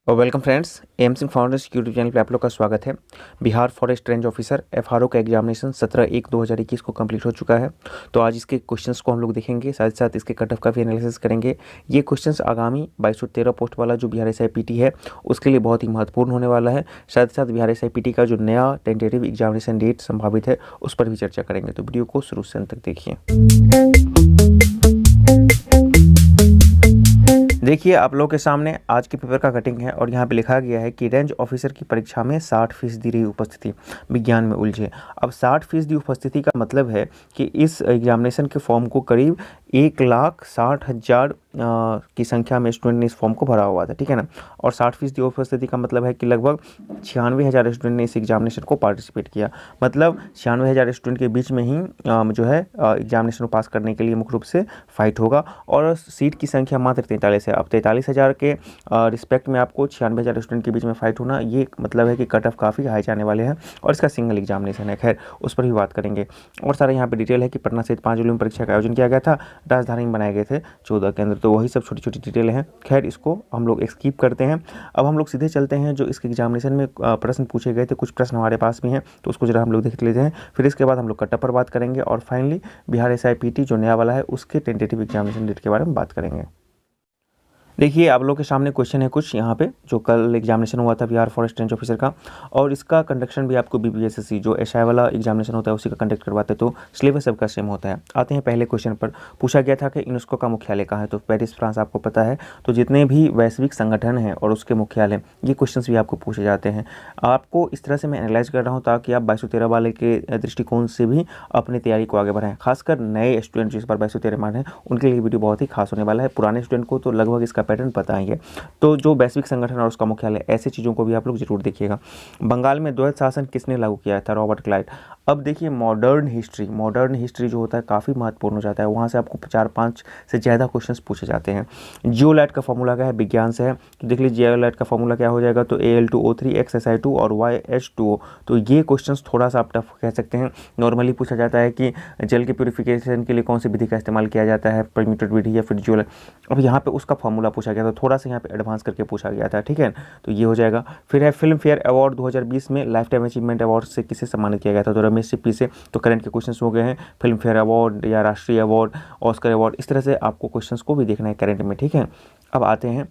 और welcome friends, M Singh foundation YouTube channel पे आप लोग का स्वागत है। Bihar forest range officer FRO का एग्जामिनेशन 17/1/2021 को कंप्लीट हो चुका है। तो आज इसके क्वेश्चंस को हम लोग देखेंगे, साथ ही साथ इसके कट ऑफ का भी एनालिसिस करेंगे। ये क्वेश्चंस आगामी 2213 पोस्ट वाला जो बिहार SIPT है उसके लिए बहुत ही महत्वपूर्ण होने वाला है। साथ ही साथ बिहार SIPT का जो नया टेंटेटिव एग्जामिनेशन डेट संभावित है उस पर भी चर्चा करेंगे। तो वीडियो को शुरू से अंत तक देखिए। देखिए, आप लोगों के सामने आज के पेपर का कटिंग है और यहाँ पे लिखा गया है कि रेंज ऑफिसर की परीक्षा में 60% रही उपस्थिति, विज्ञान में उलझे। अब 60% उपस्थिति का मतलब है कि इस एग्जामिनेशन के फॉर्म को करीब 1,60,000 की संख्या में स्टूडेंट ने इस फॉर्म को भरा हुआ था, ठीक है ना। और 60% उपस्थिति का मतलब है कि लगभग 96,000 स्टूडेंट ने इस एग्जामिनेशन को पार्टिसिपेट किया। मतलब 96,000 स्टूडेंट के बीच में ही जो है एग्जामिनेशन को पास करने के लिए मुख्य रूप से फाइट होगा। और सीट की संख्या मात्र 43 है। अब 43,000 के रिस्पेक्ट में आपको 96,000 स्टूडेंट के बीच में फाइट होना, ये मतलब है कि कट ऑफ काफ़ी हाई जाने वाले हैं और इसका सिंगल एग्जामिनेशन है। खैर, उस पर भी बात करेंगे। और सारा यहाँ पे डिटेल है कि पटना सहित 5 जिलों में परीक्षा का आयोजन किया गया था। राजधानी में बनाए गए थे 14 केंद्र। तो वही सब छोटी छोटी डिटेल हैं। खैर, इसको हम लोग स्किप करते हैं। अब हम लोग सीधे चलते हैं जो इसके एग्जामिनेशन में प्रश्न पूछे गए थे। कुछ प्रश्न हमारे पास भी हैं तो उसको जरा हम लोग देख लेते हैं। फिर इसके बाद हम लोग कट ऑफ पर बात करेंगे और फाइनली बिहार SIPT जो नया वाला है उसके टेंटेटिव एग्जामिनेशन डेट के बारे में बात करेंगे। देखिए, आप लोगों के सामने क्वेश्चन है कुछ यहाँ पे जो कल एग्जामिनेशन हुआ था बिहार फॉरेस्ट रेंज ऑफिसर का, और इसका कंडक्शन भी आपको BPSSC जो SI वाला एग्जामिनेशन होता है उसी का कंडक्ट करवाते हैं। तो सिलेबस सबका सेम होता है। आते हैं पहले क्वेश्चन पर। पूछा गया था कि यूनेस्को का मुख्यालय कहाँ है, तो पेरिस फ्रांस आपको पता है। तो जितने भी वैश्विक संगठन हैं और उसके मुख्यालय, ये क्वेश्चन भी आपको पूछे जाते हैं। आपको इस तरह से मैं एनालाइज कर रहा हूँ ताकि आप 2213 वाले के दृष्टिकोण से भी अपनी तैयारी को आगे बढ़ाएं। खासकर नए स्टूडेंट जो इस बार 2213 मान हैं उनके लिए वीडियो बहुत ही खास होने वाला है। पुराने स्टूडेंट को तो लगभग इसका पैटर्न पता ही है। तो जो वैश्विक संगठन और उसका मुख्यालय, ऐसी चीज़ों को भी आप लोग जरूर देखिएगा। बंगाल में द्वैध शासन किसने लागू किया था? Robert Clive. अब देखिए, मॉडर्न हिस्ट्री जो होता है काफ़ी महत्वपूर्ण हो जाता है। वहाँ से आपको 4-5 से ज़्यादा क्वेश्चंस पूछे जाते हैं। जियोलाइट का फॉर्मूला क्या है? विज्ञान से है। तो देख लीजिए जियोलाइट का फॉर्मूला क्या हो जाएगा, तो Al2O3 XSI2 और YH2O। तो ये क्वेश्चंस थोड़ा सा आप टफ कह सकते हैं। नॉर्मली पूछा जाता है कि जल के प्योरीफिकेशन के लिए कौन सी विधि का इस्तेमाल किया जाता है, परम्यूटेड विधि या फिर जियोलाइट। अब यहाँ पे उसका फॉर्मूला पूछा गया था, थोड़ा सा यहाँ पे एडवांस करके पूछा गया था, ठीक है। तो ये हो जाएगा। फिर है फिल्म फेयर अवार्ड 2020 में लाइफ टाइम अचीवमेंट अवार्ड से किसे सम्मानित किया गया था? तो रमेश सिप्पी से। तो करंट के क्वेश्चंस हो गए हैं। फिल्म फेयर अवार्ड या राष्ट्रीय अवार्ड, ऑस्कर अवार्ड, इस तरह से आपको क्वेश्चंस को भी देखना है करंट में, ठीक है। अब आते हैं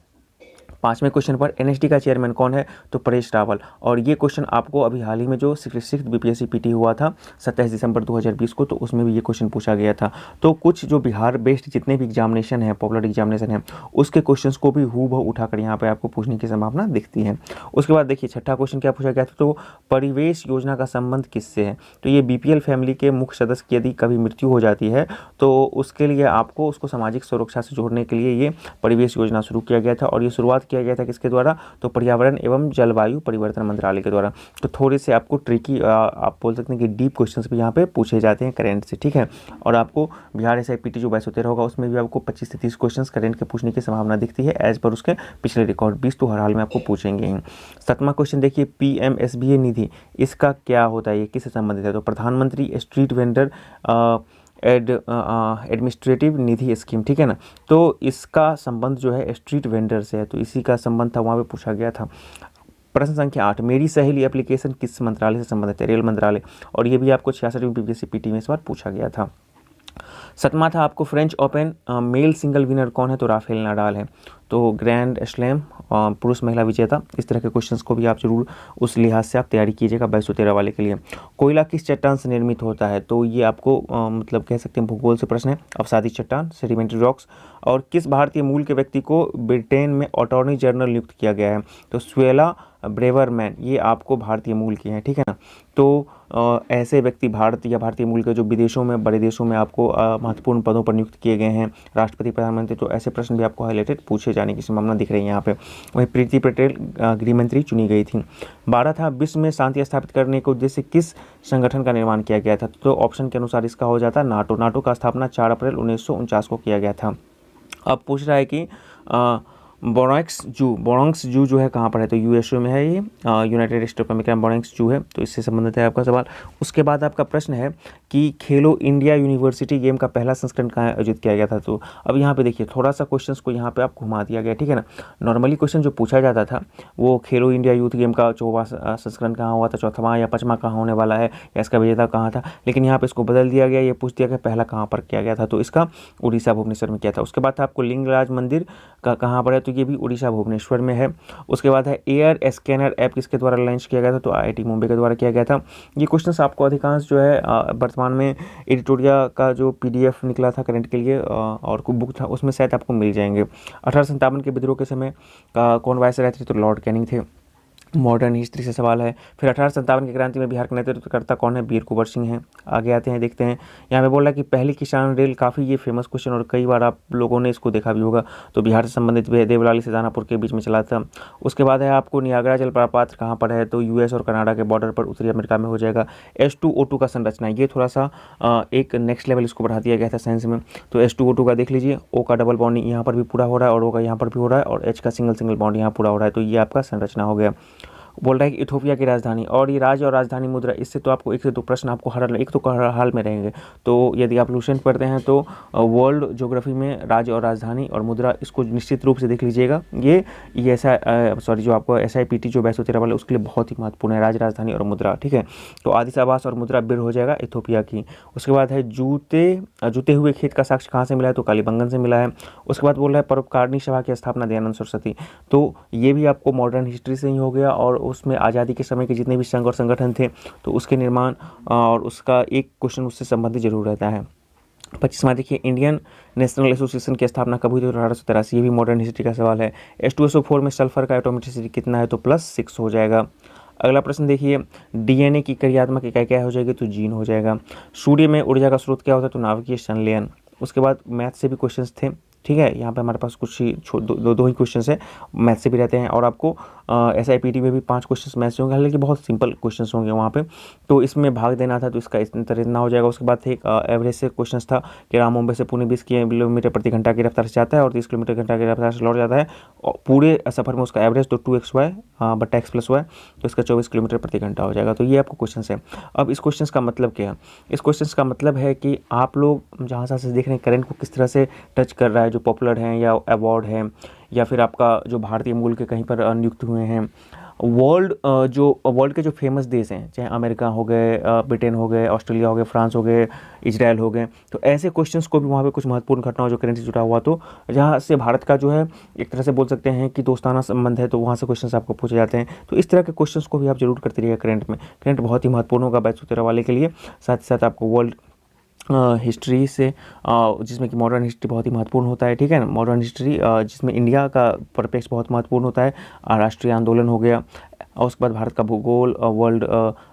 5वें क्वेश्चन पर। NHD का चेयरमैन कौन है? तो परेश रावल। और ये क्वेश्चन आपको अभी हाल ही में जो 66th BPSC PT हुआ था 27 दिसंबर 2020 को, तो उसमें भी ये क्वेश्चन पूछा गया था। तो कुछ जो बिहार बेस्ड जितने भी एग्जामिनेशन है, पॉपुलर एग्जामिनेशन है, उसके क्वेश्चंस को भी हूबहू उठाकर यहाँ पे आपको पूछने की संभावना दिखती है। उसके बाद देखिए 6ठा क्वेश्चन क्या पूछा गया था, तो परिवेश योजना का संबंध किससे है? तो ये BPL फैमिली के मुख्य सदस्य की यदि कभी मृत्यु हो जाती है तो उसके लिए आपको उसको सामाजिक सुरक्षा से जोड़ने के लिए ये परिवेश योजना शुरू किया गया था। और ये शुरुआत किया गया था किसके द्वारा? तो पर्यावरण एवं जलवायु परिवर्तन मंत्रालय के द्वारा। तो थोड़े से आपको ट्रिकी, आप बोल सकते हैं कि डीप क्वेश्चंस भी यहाँ पे पूछे जाते हैं करंट से, ठीक है। और आपको बिहार SIPT जो 2213 होगा उसमें भी आपको 25 से 30 क्वेश्चंस करंट के पूछने की संभावना दिखती है एज पर उसके पिछले रिकॉर्ड। 20 तो हर हाल में आपको पूछेंगे ही। 7वां क्वेश्चन देखिए, PMSBA निधि, इसका क्या होता है, ये किससे संबंधित है? तो प्रधानमंत्री स्ट्रीट वेंडर एडमिनिस्ट्रेटिव निधि स्कीम, ठीक है ना। तो इसका संबंध जो है स्ट्रीट वेंडर से है, तो इसी का संबंध था, वहाँ पे पूछा गया था। प्रश्न संख्या 8, मेरी सहेली एप्लीकेशन किस मंत्रालय से संबंधित है? रेल मंत्रालय। और ये भी आपको 66वीं BPSC PT में इस बार पूछा गया था। 7वां था आपको French Open male single winner कौन है? तो राफेल नाडाल है। तो ग्रैंड स्लैम पुरुष महिला विजेता, इस तरह के क्वेश्चंस को भी आप जरूर उस लिहाज से आप तैयारी कीजिएगा 2213 वाले के लिए। कोयला किस चट्टान से निर्मित होता है? तो ये आपको मतलब कह सकते हैं भूगोल से प्रश्न है। अवसादी चट्टान, सेडिमेंट्री रॉक्स। और किस भारतीय मूल के व्यक्ति को ब्रिटेन में अटॉर्नी जनरल नियुक्त किया गया है? तो स्वेला ब्रेवरमैन, ये आपको भारतीय मूल की हैं, ठीक है ना। तो ऐसे व्यक्ति भारत या भारतीय मूल के जो विदेशों में, बड़े देशों में आपको महत्वपूर्ण पदों पर नियुक्त किए गए हैं, राष्ट्रपति, प्रधानमंत्री, तो ऐसे प्रश्न भी आपको हाईलाइटेड पूछे जाने की संभावना दिख रही है यहाँ पे। वहीं प्रीति पटेल गृह मंत्री चुनी गई थी। 12 था विश्व में शांति स्थापित करने के उद्देश्य किस संगठन का निर्माण किया गया था? तो ऑप्शन के अनुसार इसका हो जाता नाटो। नाटो का स्थापना 4 अप्रैल 1949 को किया गया था। अब पूछ रहा है कि बोरोंक्स जू जो है कहाँ पर है, तो यूएसए में है, ये यूनाइटेड स्टेट ऑफ अमेरिका में बोरोंक्स जू है, तो इससे संबंधित है आपका सवाल। उसके बाद आपका प्रश्न है कि खेलो इंडिया यूनिवर्सिटी गेम का पहला संस्करण कहाँ आयोजित किया गया था। तो अब यहाँ पे देखिए थोड़ा सा क्वेश्चंस को यहाँ पे आप घुमा दिया गया, ठीक है ना। नॉर्मली क्वेश्चन जो पूछा जाता था वो खेलो इंडिया यूथ गेम का 4वां संस्करण कहाँ हुआ था, 4वां या 5वां कहाँ होने वाला है, या इसका विजेता कहाँ था, लेकिन यहाँ पे इसको बदल दिया गया, ये पूछ दिया गया पहला कहाँ पर किया गया था, तो इसका उड़ीसा भुवनेश्वर में किया था। उसके बाद आपको लिंगराज मंदिर का कहाँ पर है, तो ये भी उड़ीसा भुवनेश्वर में है। उसके बाद है एयर स्कैनर ऐप किसके द्वारा लॉन्च किया गया था, तो आईआईटी मुंबई के द्वारा किया गया था। ये क्वेश्चंस आपको अधिकांश जो है वर्तमान में एडिटोरिया का जो पीडीएफ निकला था करंट के लिए और कोई बुक था उसमें शायद आपको मिल जाएंगे। 1857 के विद्रोह के समय कौन वायसराय थे, तो लॉर्ड कैनिंग थे। मॉडर्न हिस्ट्री से सवाल है। फिर 1857 की क्रांति में बिहार का नेतृत्वकर्ता कौन है, वीर कुंवर सिंह हैं। आगे आते हैं, देखते हैं। यहाँ पे बोल रहा है कि पहली किसान रेल, काफ़ी ये फेमस क्वेश्चन और कई बार आप लोगों ने इसको देखा भी होगा, तो बिहार से संबंधित देवलाली से दानापुर के बीच में चला था। उसके बाद है आपको नियाग्रा जलप्रपात कहाँ पर है, तो यूएस और कनाडा के बॉर्डर पर उत्तरी अमेरिका में हो जाएगा। H2O2 का संरचना, ये थोड़ा सा एक नेक्स्ट लेवल इसको बढ़ा दिया गया था साइंस में। तो H2O2 का देख लीजिए, O का डबल बॉन्डिंग यहाँ पर भी पूरा हो रहा है और O का यहाँ पर भी हो रहा है और H का सिंगल बॉन्ड यहाँ पूरा हो रहा है, तो ये आपका संरचना हो गया। बोल रहा है कि इथोपिया की राजधानी और ये राज्य और राजधानी मुद्रा, इससे तो आपको 1 से 2 प्रश्न आपको हर एक तो हर हाल में रहेंगे। तो यदि आप लुसेंट पढ़ते हैं तो वर्ल्ड ज्योग्राफी में राज्य और राजधानी और मुद्रा, इसको निश्चित रूप से देख लीजिएगा। ये ऐसा जो आपको SIPT जो 213 वाला उसके लिए बहुत ही महत्वपूर्ण है, राज्य राजधानी और मुद्रा, ठीक है। तो आदिश आवास और मुद्रा बिर हो जाएगा इथोपिया की। उसके बाद है जूते हुए खेत का साक्ष्य कहाँ से मिला है, तो कालीबंगन से मिला है। उसके बाद बोल रहा है परोपकारिणी सभा की स्थापना दयानंद सरस्वती, तो ये भी आपको मॉडर्न हिस्ट्री से ही हो गया और उसमें आज़ादी के समय के जितने भी संघ और संगठन थे तो उसके निर्माण और उसका एक क्वेश्चन उससे संबंधित जरूर रहता है। 25वां देखिए, इंडियन नेशनल एसोसिएशन की स्थापना कब हुई, तो 1883, ये भी मॉडर्न हिस्ट्री का सवाल है। H2SO4 में सल्फर का एटॉमिसिटी कितना है, तो +6 हो जाएगा। अगला प्रश्न देखिए, डीएनए की क्रियात्मक इकाई क्या हो जाएगी, तो जीन हो जाएगा। सूर्य में ऊर्जा का स्रोत क्या होता है, तो नाभिकीय संलयन। उसके बाद मैथ से भी क्वेश्चंस थे, ठीक है। यहाँ पे हमारे पास कुछ ही दो ही क्वेश्चंस है, मैथ से भी रहते हैं और आपको SIPT में भी 5 क्वेश्चंस मैथ से होंगे, हालांकि बहुत सिंपल क्वेश्चंस होंगे वहाँ पे, तो इसमें भाग देना था तो इसका इतना हो जाएगा। उसके बाद एक एवरेज से क्वेश्चंस था कि राम मुंबई से पुणे 20 किलोमीटर प्रति घंटा की रफ्तार से जाता है और 30 किलोमीटर घंटा की रफ्तार से लौट जाता है, और पूरे सफर में उसका एवरेज तो 2xy बटा x+y, तो इसका 24 किलोमीटर प्रति घंटा हो जाएगा। तो ये आपको क्वेश्चन है। अब इस क्वेश्चन का मतलब क्या है, इस क्वेश्चन का मतलब है कि आप लोग जहाँ से देख रहे हैं करंट को किस तरह से टच कर रहा है, जो पॉपुलर हैं या अवार्ड हैं या फिर आपका जो भारतीय मूल के कहीं पर नियुक्त हुए हैं। वर्ल्ड के जो फेमस देश हैं, चाहे अमेरिका हो गए, ब्रिटेन हो गए, ऑस्ट्रेलिया हो गए, फ्रांस हो गए, इजराइल हो गए, तो ऐसे क्वेश्चंस को भी वहाँ पे कुछ महत्वपूर्ण घटनाओं जो करंट से जुड़ा हुआ, तो जहाँ से भारत का जो है एक तरह से बोल सकते हैं कि दोस्ताना संबंध है, तो वहाँ से क्वेश्चंस आपको पूछे जाते हैं। तो इस तरह के क्वेश्चंस को भी आप जरूर करते रहिएगा करंट में। करंट बहुत ही महत्वपूर्ण होगा 213 वाले के लिए, साथ ही साथ आपको वर्ल्ड हिस्ट्री से जिसमें कि मॉडर्न हिस्ट्री बहुत ही महत्वपूर्ण होता है, ठीक है ना। मॉडर्न हिस्ट्री जिसमें इंडिया का परिप्रेक्ष्य बहुत महत्वपूर्ण होता है, राष्ट्रीय आंदोलन हो गया, और उसके बाद भारत का भूगोल, वर्ल्ड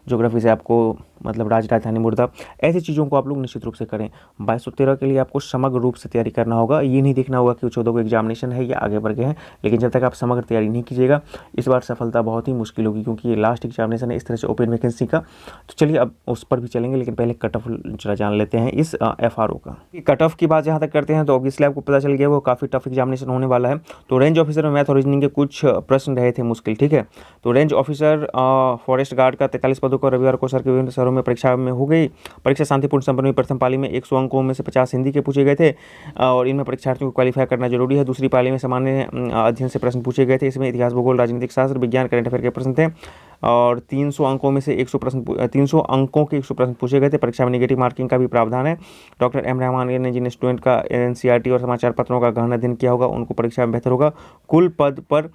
ज्योग्राफी से आपको मतलब राज्य राजधानी मुद्रा, ऐसी चीज़ों को आप लोग निश्चित रूप से करें। 2213 के लिए आपको समग्र रूप से तैयारी करना होगा, ये नहीं देखना होगा कि 14 को एग्जामिनेशन है या आगे बढ़ गए हैं, लेकिन जब तक आप समग्र तैयारी नहीं कीजिएगा इस बार सफलता बहुत ही मुश्किल होगी, क्योंकि ये लास्ट एग्जामिनेशन है इस तरह से ओपन वैकेंसी का। तो चलिए अब उस पर भी चलेंगे, लेकिन पहले कट ऑफ जरा जान लेते हैं इस FRO का। कट ऑफ की बात जहाँ तक करते हैं तो ऑब्वियसली आपको पता चल गया वो काफ़ी टफ एग्जामिनेशन होने वाला है। तो रेंज ऑफिसर में मैथ और रीजनिंग के कुछ प्रश्न रहे थे मुश्किल, ठीक है। तो रेंज ऑफिसर फॉरेस्ट गार्ड का 43 पदों का रविवार को सर के विभिन्न शहरों में परीक्षा में हो गई। परीक्षा शांतिपूर्ण संपन्न हुई। प्रथम पाली में 100 अंकों में से 50 हिंदी के पूछे गए थे और इनमें परीक्षार्थियों को क्वालिफाई करना जरूरी है। दूसरी पाली में सामान्य अध्ययन से प्रश्न पूछे गए थे, इसमें इतिहास, भूगोल, राजनीतिक शास्त्र, विज्ञान, करंट अफेयर के प्रश्न थे और 300 अंकों में से 300 अंकों के 100 प्रश्न पूछे गए थे। परीक्षा में नेगेटिव मार्किंग का भी प्रावधान है। डॉक्टर M रहमान ने जिन स्टूडेंट का NCERT और समाचार पत्रों का गहन अध्ययन किया होगा उनको परीक्षा में बेहतर होगा। कुल पद पर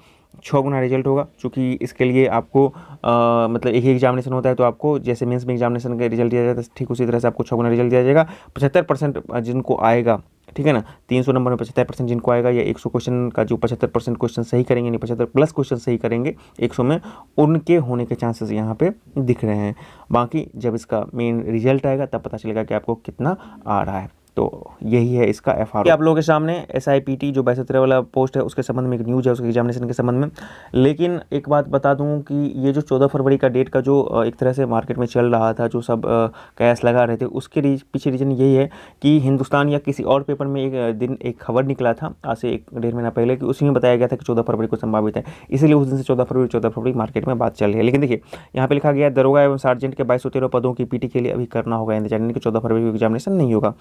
6 गुना रिजल्ट होगा, चूँकि इसके लिए आपको मतलब एक ही एग्जामिनेशन होता है, तो आपको जैसे मेंस में एग्जामिनेशन का रिजल्ट दिया जाता है ठीक उसी तरह से आपको 6 गुना रिजल्ट दिया जाएगा। 75% जिनको आएगा, ठीक है ना, 300 नंबर में 75% जिनको आएगा, या 100 क्वेश्चन का जो 75% क्वेश्चन सही करेंगे, नहीं 75 प्लस क्वेश्चन सही करेंगे 100 में, उनके होने के चांसेस यहाँ पे दिख रहे हैं। बाकी जब इसका मेन रिजल्ट आएगा तब पता चलेगा कि आपको कितना आ रहा है। तो यही है इसका FRO। आप लोगों के सामने SIPT जो 2213 वाला पोस्ट है उसके संबंध में एक न्यूज़ है, उसके एग्जामिनेशन के संबंध में। लेकिन एक बात बता दूं कि ये जो 14 फरवरी का डेट का जो एक तरह से मार्केट में चल रहा था, जो सब कयास लगा रहे थे, उसके पीछे रीज़न यही है कि हिंदुस्तान या किसी और पेपर में एक खबर निकला था आज से 1-1.5 महीना पहले कि उसी में बताया गया था कि 14 फरवरी को संभावित है, इसीलिए उस दिन से 14 फरवरी मार्केट में बात चल रही है। लेकिन देखिए यहाँ पे लिखा गया है दरोगा एवं सार्जेंट के 2213 पदों की PT के लिए अभी करना होगा इंतजार, यानी कि 14 फरवरी को एग्जामिनेशन नहीं होगा।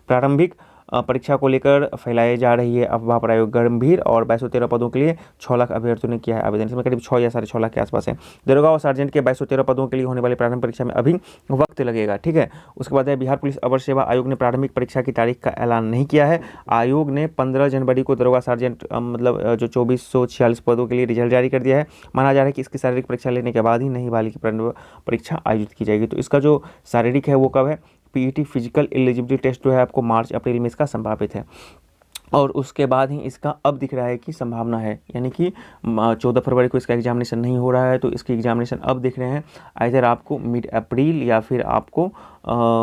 प्रारंभिक परीक्षा को लेकर फैलाई जा रही है अफवाह पर आयोग गंभीर, और 2213 पदों के लिए 6 लाख अभ्यर्थियों ने किया है आवेदन, इसमें करीब 6 या 6.5 लाख के आसपास है। दरोगा और सार्जेंट के 2213 पदों के लिए होने वाली प्रारंभिक परीक्षा में अभी वक्त लगेगा, ठीक है। उसके बाद है बिहार पुलिस अवर सेवा आयोग ने प्रारंभिक परीक्षा की तारीख का ऐलान नहीं किया है। आयोग ने 15 जनवरी को दरोगा सार्जेंट मतलब जो 2446 पदों के लिए रिजल्ट जारी कर दिया है। माना जा रहा है कि इसकी शारीरिक परीक्षा लेने के बाद ही नहीं बालिकी परीक्षा आयोजित की जाएगी। तो इसका जो शारीरिक है वो कब है? PET फिजिकल एलिजिबिलिटी टेस्ट जो है आपको मार्च अप्रैल में इसका संभावित है, और उसके बाद ही इसका अब दिख रहा है कि संभावना है, यानी कि 14 फरवरी को इसका एग्जामिनेशन नहीं हो रहा है, तो इसकी एग्जामिनेशन अब दिख रहे हैं आइधर आपको मिड अप्रैल या फिर आपको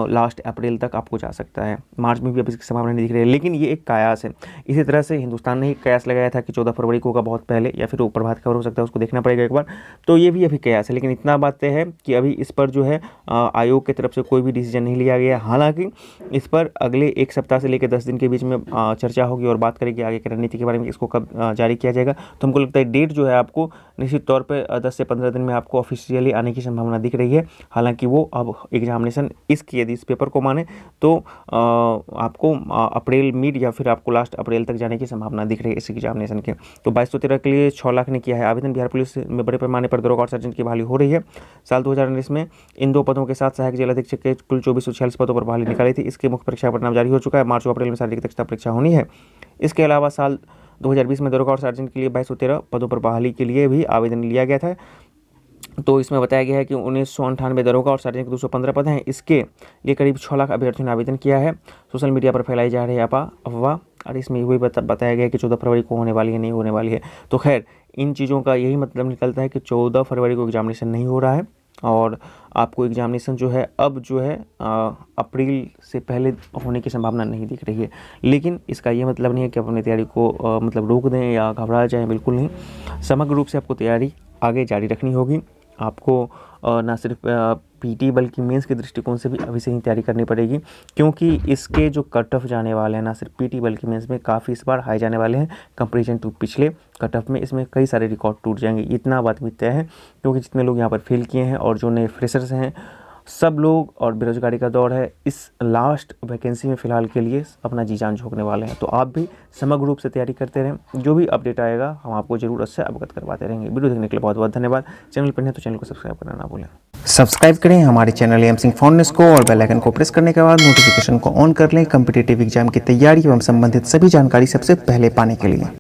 लास्ट अप्रैल तक आपको जा सकता है। मार्च में भी अब इसकी संभावना नहीं दिख रही है, लेकिन ये एक कयास है। इसी तरह से हिंदुस्तान ने एक कयास लगाया था कि 14 फरवरी को होगा बहुत पहले, या फिर प्रभात खबर हो सकता है, उसको देखना पड़ेगा एक बार। तो ये भी अभी कयास है, लेकिन इतना बात है कि अभी इस पर जो है आयोग की तरफ से कोई भी डिसीजन नहीं लिया गया। हालांकि इस पर अगले 1 सप्ताह से लेकर 10 दिन के बीच में चर्चा होगी और बात करेगी आगे की रणनीति के बारे में, इसको कब जारी किया जाएगा। तो हमको लगता है डेट जो है आपको निश्चित तौर पे 10 से 15 दिन में आपको ऑफिशियली आने की संभावना दिख रही है। हालांकि वो अब एग्जामिनेशन यदि इस पेपर को माने तो आपको अप्रैल मिड या फिर आपको लास्ट अप्रैल तक जाने की संभावना दिख रही है इस एग्जामिनेशन के। तो 2213 के लिए 6 लाख ने किया है आवेदन। बिहार पुलिस में बड़े पैमाने पर दरोगा और सर्जेंट की बहाली हो रही है। साल 2019 में इन 2 पदों के साथ सहायक जेल अधीक्षक के कुल 2446 पदों पर बहाली निकाली थी। इसके मुख्य परीक्षा परिणाम जारी हो चुका है। मार्च और अप्रैल में शारीरिक दक्षता परीक्षा होनी है। इसके अलावा साल 2020 में दरोगा और सार्जेंट के लिए 2213 पदों पर बहाली के लिए भी आवेदन लिया गया था। तो इसमें बताया गया है कि 1998 दरोगा और सार्जेंट के 215 पद हैं। इसके लिए करीब 6 लाख अभ्यर्थियों ने आवेदन किया है। सोशल मीडिया पर फैलाई जा रही है अफवाह, और इसमें वही बताया गया है कि 14 फरवरी को होने वाली है, नहीं होने वाली है। तो खैर इन चीज़ों का यही मतलब निकलता है कि 14 फरवरी को एग्जामिनेशन नहीं हो रहा है, और आपको एग्जामिनेशन जो है अब जो है अप्रैल से पहले होने की संभावना नहीं दिख रही है। लेकिन इसका ये मतलब नहीं है कि आप अपनी तैयारी को मतलब रोक दें या घबरा जाएं, बिल्कुल नहीं। समग्र रूप से आपको तैयारी आगे जारी रखनी होगी। आपको ना सिर्फ PT बल्कि मेंस के दृष्टिकोण से भी अभी से ही तैयारी करनी पड़ेगी, क्योंकि इसके जो कट ऑफ जाने वाले हैं ना सिर्फ PT बल्कि मेंस में काफ़ी इस बार हाई जाने वाले हैं कंपेरिजन टू पिछले कट ऑफ में। इसमें कई सारे रिकॉर्ड टूट जाएंगे, इतना बात भी तय है, क्योंकि जितने लोग यहाँ पर फेल किए हैं और जो नए फ्रेशर्स हैं सब लोग, और बेरोजगारी का दौर है, इस लास्ट वैकेंसी में फ़िलहाल के लिए अपना जी जान झोंकने वाले हैं। तो आप भी समग्र रूप से तैयारी करते रहें। जो भी अपडेट आएगा हम आपको जरूर उससे अवगत करवाते रहेंगे। वीडियो देखने के लिए बहुत बहुत धन्यवाद। चैनल पर हैं तो चैनल को सब्सक्राइब करना ना भूलें। सब्सक्राइब करें हमारे चैनल एम सिंह फाउंडेशन को, और बेल आइकन को प्रेस करने के बाद नोटिफिकेशन को ऑन कर लें कॉम्पिटिटिव एग्जाम की तैयारी एवं संबंधित सभी जानकारी सबसे पहले पाने के लिए।